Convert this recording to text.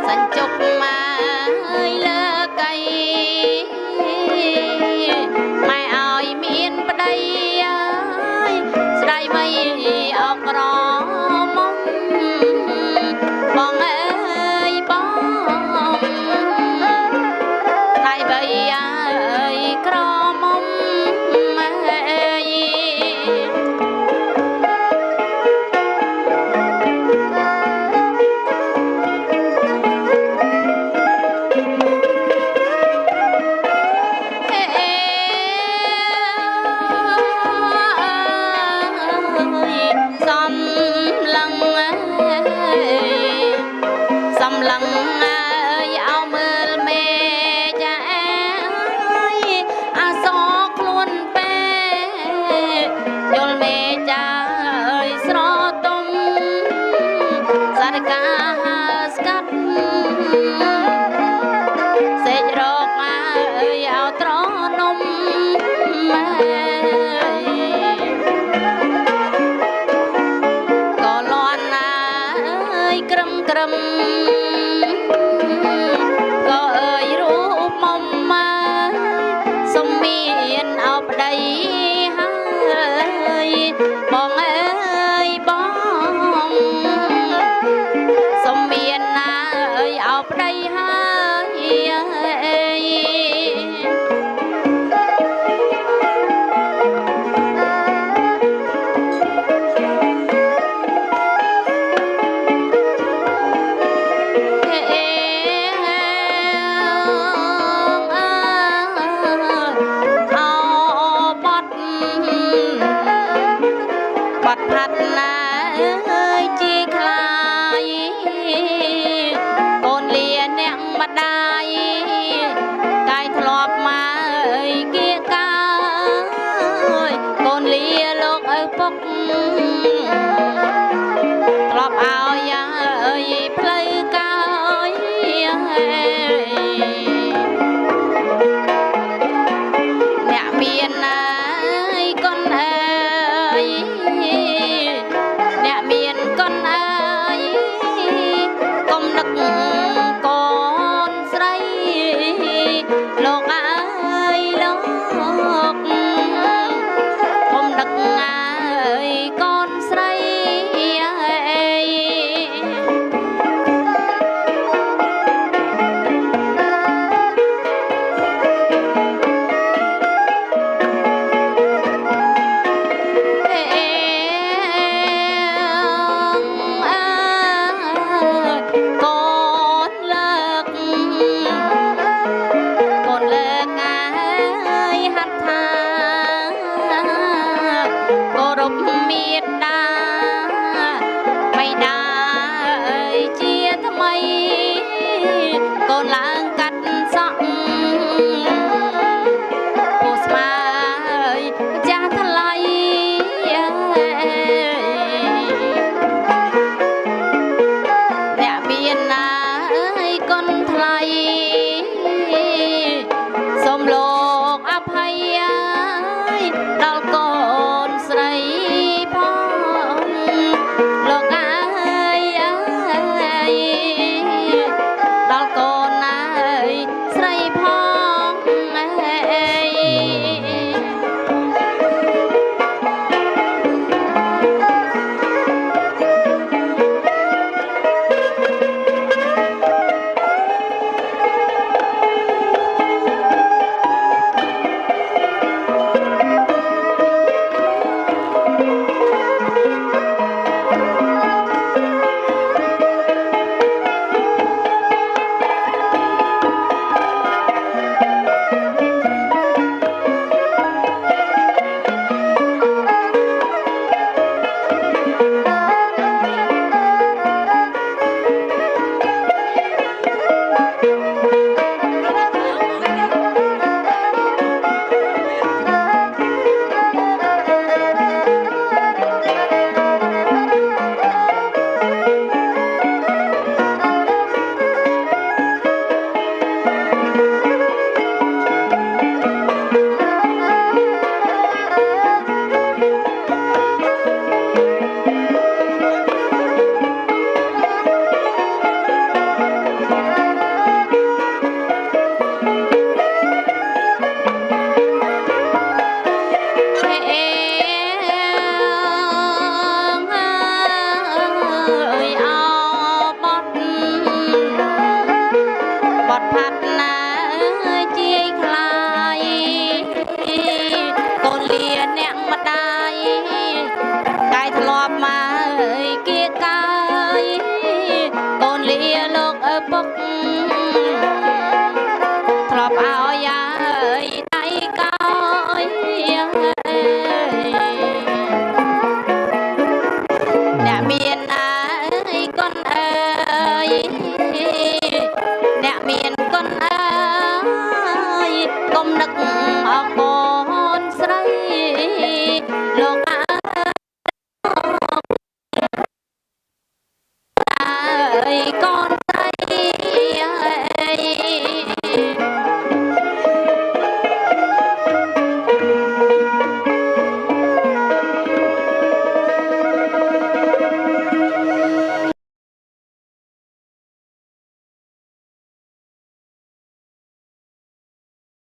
សញ្ជុកមកលើកៃម៉ែឲ្យមានប្តីស្ដីមីអក្រមុំបងអើយបងថ្ងៃបីអើយក្រមុំម៉ែសំឡឹងអើយឲ្យមើលមេចាអើយអាសខ្លួនពេយល់មេចាអើយស្រទុំសារកាស្កាត់សេចរកអើយឲ្យត្រនំម៉ែក៏លន់អើយក្រឹមក្រឹមក៏អើយរូបមុំមកសុំមានអោប្តីហើយបងអើយបងសុំមានណាអើយអោប្តីហើយបាត់ផាត់ណាអើយជាខ្លាយកូនលាអ្នកម្ដាយកាយធ្លាប់មកអើយគៀកាកូនលាលោកឪពុកធ្លាប់ឲ្យអើយផ្លូវកាយអ្នកមានណាកូនអើយអ្នកមានកូនអើយកុំនឹកកូនស្រីលោកអើយលោកកុំនឹកអើយកូនស្រីមេដាបៃតាអើយជាថ្មីកូនឡើងកាត់សក់ពូស្មាអើយចាស់ថ្លៃអ្នកមានណាអើយកូនថ្លៃសូមលោកអភ័យដល់កូនស្រីលោកអើយដល់កូនអើយស្រីផង នឹកអរគុណ